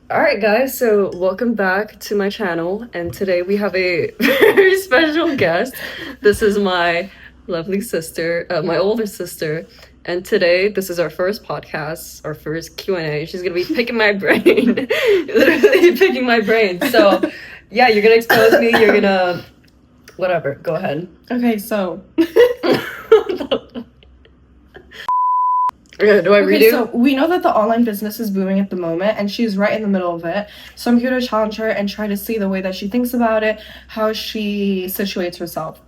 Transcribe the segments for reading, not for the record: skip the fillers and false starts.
All right, guys, so welcome back to my channel, and today we have a very special guest. This is my lovely sister, my older sister, and today this is our first podcast, our first Q&A. She's gonna be picking my brain, literally picking my brain. So, yeah, you're gonna expose me, you're gonna, whatever, go ahead. Okay, so Do I redo? so we know that the online business is booming at the moment, and she's right in the middle of it. So I'm here to challenge her and try to see the way that she thinks about it, how she situates herself.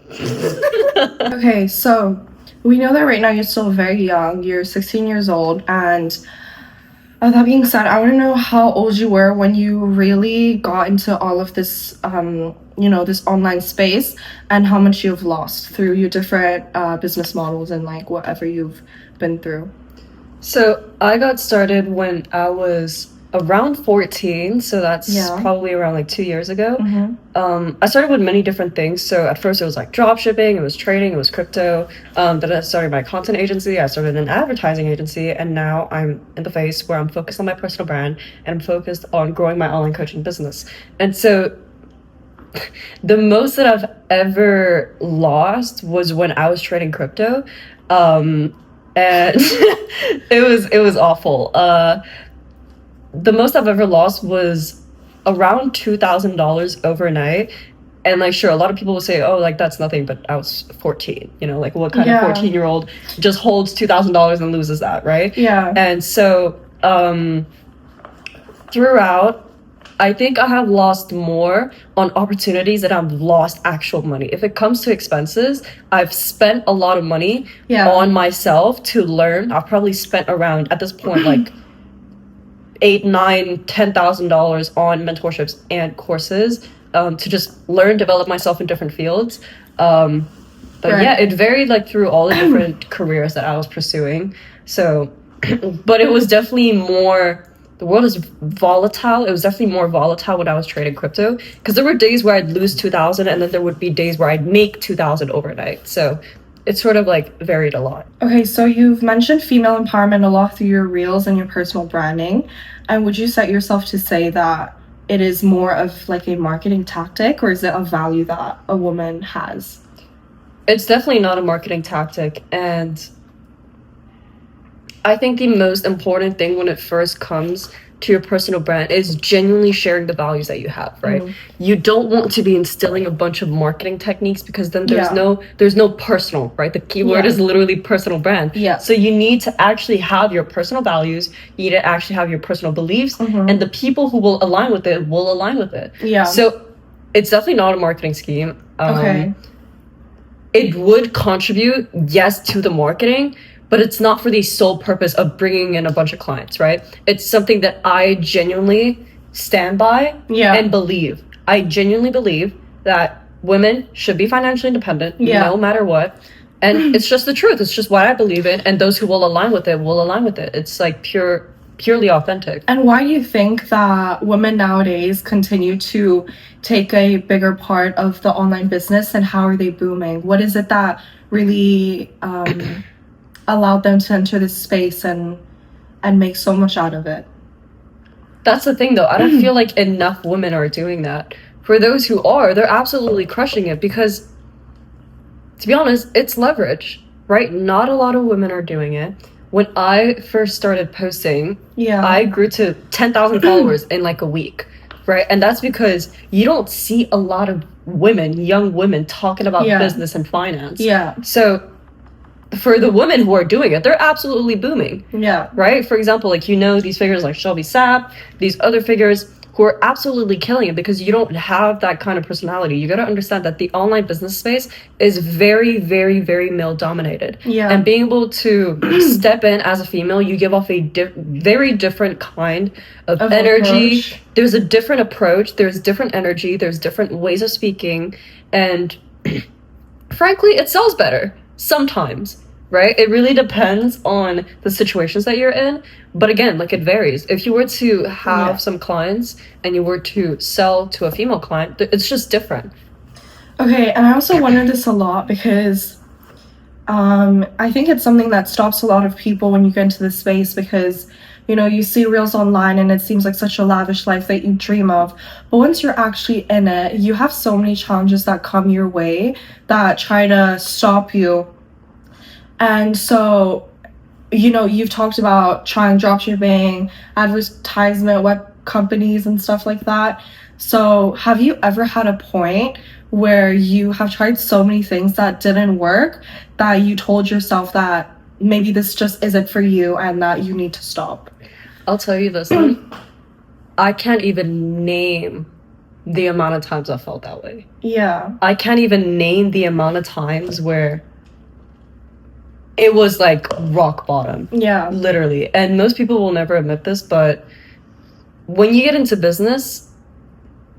Okay, so we know that right now you're still very young. You're 16 years old, and that being said, I want to know how old you were when you really got into all of this, this online space, and how much you've lost through your different business models and like whatever you've been through. So I got started when I was around 14, so that's probably around like 2 years ago. I started with many different things. So at first it was like drop shipping, it was trading, it was crypto. Then I started my content agency, I started an advertising agency, and now I'm in the phase where I'm focused on my personal brand and I'm focused on growing my online coaching business. And so the most that I've ever lost was when I was trading crypto. And it was awful. The most I've ever lost was around $2,000 overnight. And like, sure, a lot of people will say, oh, like that's nothing, but I was 14, like what kind of 14-year-old just holds $2,000 and loses that, right? Yeah. And so throughout, I think I have lost more on opportunities than I've lost actual money. If it comes to expenses, I've spent a lot of money on myself to learn. I've probably spent around, at this point, like $8,000, $9,000, $10,000 on mentorships and courses to just learn, develop myself in different fields. But yeah, it varied like through all the different careers that I was pursuing. So, but it was definitely more. The world is volatile. It was definitely more volatile when I was trading crypto, because there were days where I'd lose 2,000 and then there would be days where I'd make 2,000 overnight. So it sort of like varied a lot. Okay, so you've mentioned female empowerment a lot through your reels and your personal branding. And would you set yourself to say that it is more of like a marketing tactic, or is it a value that a woman has? It's definitely not a marketing tactic. And I think the most important thing when it first comes to your personal brand is genuinely sharing the values that you have, right? You don't want to be instilling a bunch of marketing techniques, because then there's no personal, right? The keyword is literally personal brand. So you need to actually have your personal values, you need to actually have your personal beliefs, and the people who will align with it will align with it. So it's definitely not a marketing scheme. It would contribute, yes, to the marketing, but it's not for the sole purpose of bringing in a bunch of clients, right? It's something that I genuinely stand by and believe. I genuinely believe that women should be financially independent no matter what. And it's just the truth. It's just what I believe in. And those who will align with it will align with it. It's like purely authentic. And why do you think that women nowadays continue to take a bigger part of the online business, and how are they booming? What is it that really allowed them to enter this space and make so much out of it? That's the thing, though. I don't feel like enough women are doing that. For those who are, they're absolutely crushing it, because, to be honest, it's leverage, right? Not a lot of women are doing it. When I first started posting, I grew to 10,000 followers in like a week, right? And that's because you don't see a lot of women, young women, talking about business and finance. So for the women who are doing it, they're absolutely booming. Right? For example, like, these figures like Shelby Sapp, these other figures who are absolutely killing it, because you don't have that kind of personality. You got to understand that the online business space is very, very, very male dominated. And being able to step in as a female, you give off a very different kind of energy. Approach. There's a different approach. There's different energy. There's different ways of speaking. And frankly, it sells better sometimes, right? It really depends on the situations that you're in. But again, like, it varies. If you were to have some clients and you were to sell to a female client, it's just different. Okay, and I also wonder this a lot, because I think it's something that stops a lot of people when you get into this space, because You know, you see reels online and it seems like such a lavish life that you dream of. But once you're actually in it, you have so many challenges that come your way that try to stop you. And so, you know, you've talked about trying dropshipping, advertisement, web companies, and stuff like that. So, have you ever had a point where you have tried so many things that didn't work that you told yourself that maybe this just isn't for you and that you need to stop? I'll tell you this. I can't even name the amount of times I felt that way. Yeah. I can't even name the amount of times where it was like rock bottom. Yeah. Literally. And most people will never admit this, but when you get into business,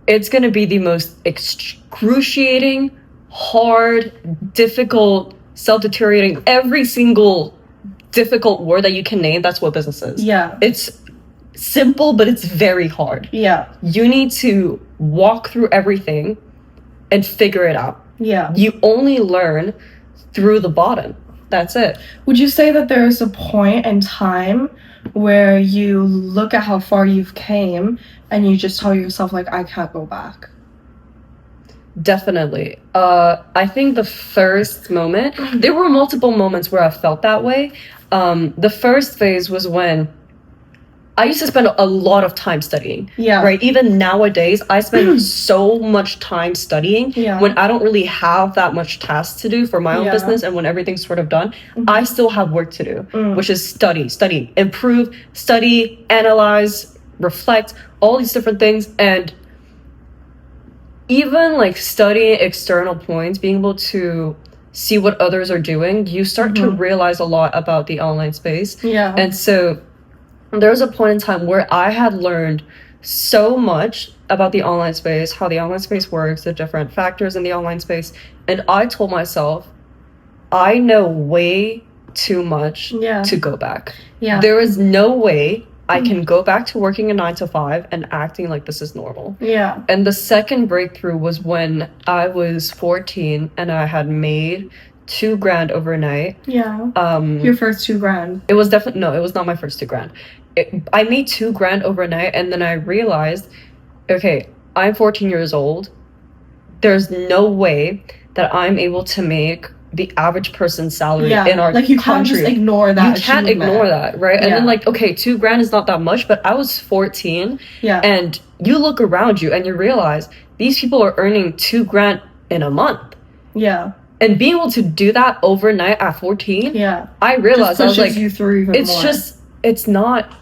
it's going to be the most excruciating, hard, difficult, self-deteriorating, every single difficult word that you can name. That's what business is. Yeah. It's simple, but it's very hard. Yeah. You need to walk through everything and figure it out. Yeah. You only learn through the bottom. That's it. Would you say that there is a point in time where you look at how far you've came and you just tell yourself, like, I can't go back? Definitely. I think the first moment, there were multiple moments where I felt that way. The first phase was when I used to spend a lot of time studying. Yeah. Right? Even nowadays, I spend so much time studying Yeah. when I don't really have that much tasks to do for my own Yeah. business, and when everything's sort of done, Mhm. I still have work to do, Mm. which is study, improve, study, analyze, reflect, all these different things. And even like studying external points, being able to see what others are doing, you start to Mhm. realize a lot about the online space. Yeah. And so there was a point in time where I had learned so much about the online space, how the online space works, the different factors in the online space. And I told myself, I know way too much Yeah. to go back. Yeah. There is no way I can go back to working a 9 to 5 and acting like this is normal. Yeah. And the second breakthrough was when I was 14 and I had made $2,000 overnight. Yeah. Um, Your first $2,000. it was definitely, no, it was not my first $2,000. I made $2,000 overnight, and then I realized, okay, I'm 14 years old. There's no way that I'm able to make the average person's salary Yeah. in our Like, you can't country. just ignore that. You can't achievement. ignore that, right? And Yeah. then like, okay, $2,000 is not that much, but I was 14, Yeah. and you look around you and you realize these people are earning $2,000 in a month. Yeah. And being able to do that overnight at 14, Yeah. I realized, Just I was pushes like, you through even it's more. just, it's not.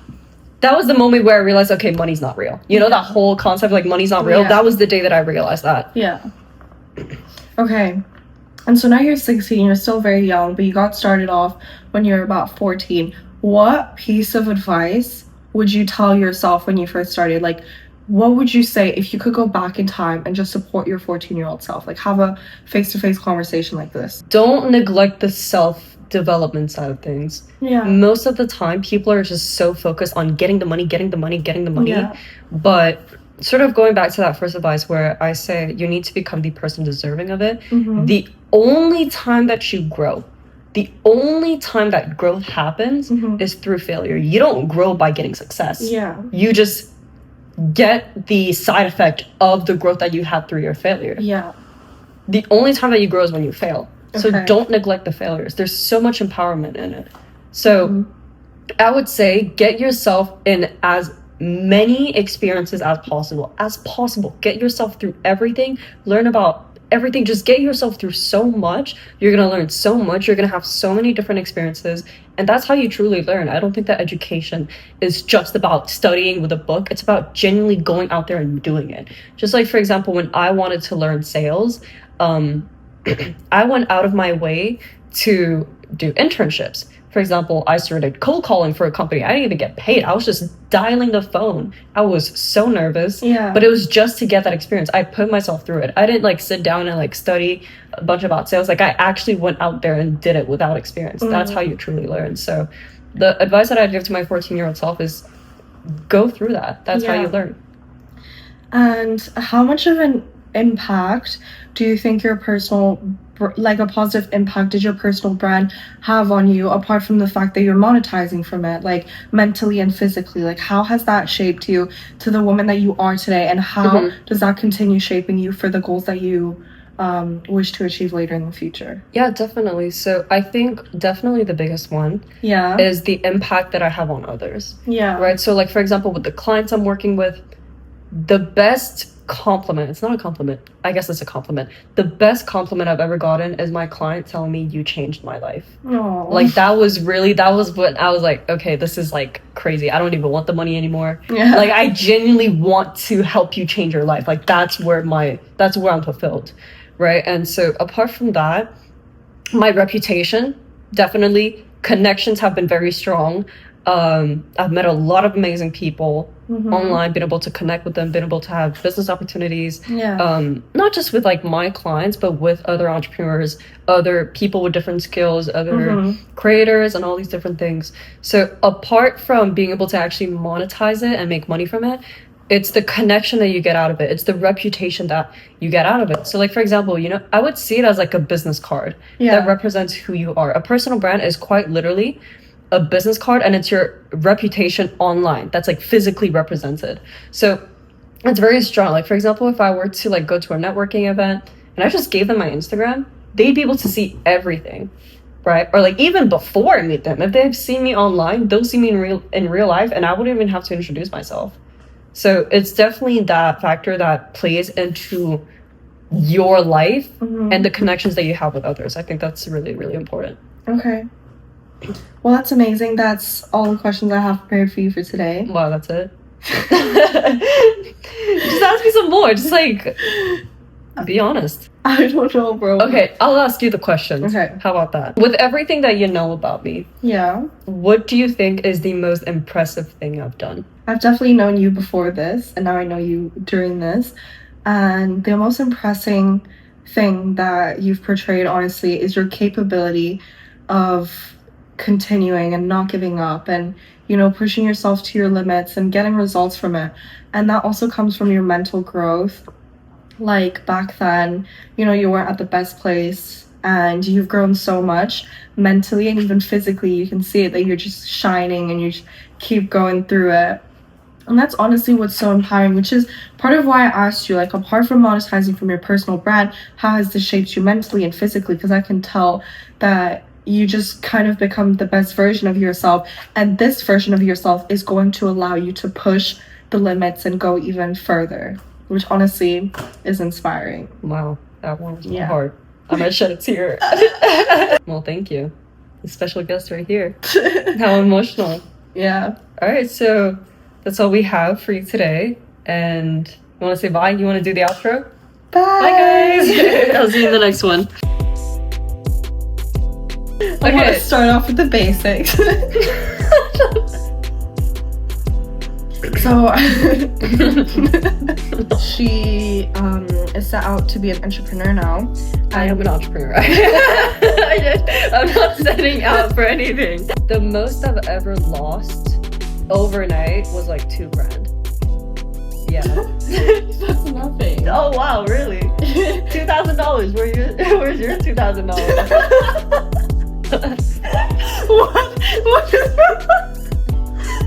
That was the moment where I realized, okay, money's not real. You know, Yeah. that whole concept, like, money's not real. Yeah. That was the day that I realized that. Yeah. Okay. And so now you're 16, you're still very young, but you got started off when you were about 14. What piece of advice would you tell yourself when you first started? Like, what would you say if you could go back in time and just support your 14-year-old self? Like, have a face-to-face conversation like this. Don't neglect the self-development side of things. Yeah. Most of the time, people are just so focused on getting the money. Yeah. But sort of going back to that first advice where I say you need to become the person deserving of it. Mhm. The only time that you grow, the only time that growth happens Mhm. is through failure. You don't grow by getting success. Yeah. You just get the side effect of the growth that you had through your failure. Yeah. The only time that you grow is when you fail. So Okay. don't neglect the failures. There's so much empowerment in it. So Mhm. I would say get yourself in as many experiences as possible. Get yourself through everything. Learn about everything. Just get yourself through so much. You're going to learn so much. You're going to have so many different experiences. And that's how you truly learn. I don't think that education is just about studying with a book. It's about genuinely going out there and doing it. Just like, for example, when I wanted to learn sales, I went out of my way to do internships. For example, I started cold calling for a company. I didn't even get paid. I was just dialing the phone. I was so nervous. Yeah. But it was just to get that experience. I put myself through it. I didn't like sit down and like study a bunch about sales. Like I actually went out there and did it without experience. That's how you truly learn. So the advice that I'd give to my 14-year-old self is go through that. That's how Yeah. you learn. And how much of an impact do you think your personal, like a positive impact, did your personal brand have on you apart from the fact that you're monetizing from it, like mentally and physically? Like, how has that shaped you to the woman that you are today, and how does that continue shaping you for the goals that you wish to achieve later in the future? Yeah, definitely. So I think definitely the biggest one Yeah. is the impact that I have on others. Yeah. Right? So like, for example, with the clients I'm working with, the best compliment, it's not a compliment, I guess it's a compliment. The best compliment I've ever gotten is my client telling me, you changed my life. Aww. Like that was what I was like, okay, this is like crazy. I don't even want the money anymore. Yeah. Like I genuinely want to help you change your life. Like that's where I'm fulfilled. Right? And so apart from that, my reputation, definitely, connections have been very strong. I've met a lot of amazing people online, been able to connect with them, been able to have business opportunities. Yeah. Not just with like my clients, but with other entrepreneurs, other people with different skills, other creators, and all these different things. So apart from being able to actually monetize it and make money from it, it's the connection that you get out of it. It's the reputation that you get out of it. So like, for example, you know, I would see it as like a business card that represents who you are. A personal brand is quite literally a business card, and it's your reputation online that's like physically represented. So it's very strong. Like, for example, if I were to like go to a networking event and I just gave them my Instagram, they'd be able to see everything, right? Or like even before I meet them, if they've seen me online, they'll see me in real life, and I wouldn't even have to introduce myself. So it's definitely that factor that plays into your life and the connections that you have with others. I think that's really, really important. Okay. Well, that's amazing. That's all the questions I have prepared for you for today. Wow, that's it? Just ask me some more. Just like, be honest. I don't know, bro. Okay, I'll ask you the questions. Okay. How about that? With everything that you know about me, Yeah. what do you think is the most impressive thing I've done? I've definitely known you before this, and now I know you during this. And the most impressive thing that you've portrayed, honestly, is your capability of continuing and not giving up, and, you know, pushing yourself to your limits and getting results from it. And that also comes from your mental growth. Like back then, you know, you weren't at the best place, and you've grown so much mentally and even physically. You can see it, that you're just shining and you just keep going through it. And that's honestly what's so empowering, which is part of why I asked you, like, apart from monetizing from your personal brand, how has this shaped you mentally and physically? Because I can tell that you just kind of become the best version of yourself, and this version of yourself is going to allow you to push the limits and go even further, which honestly is inspiring. Wow, that one was hard. I might shed a tear. Well, thank you. The special guest right here. How emotional. Yeah. All right, so that's all we have for you today. And you want to say bye? You want to do the outro? Bye. Bye, guys. I'll see you in the next one. I want to start off with the basics. So she is set out to be an entrepreneur now. I am an entrepreneur. I'm not setting out for anything. The most I've ever lost overnight was like $2,000. Yeah. That's nothing. Oh wow, really? $2,000. Where's your $2,000? What is wrong?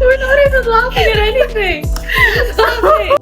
We're not even laughing at anything. Stop it.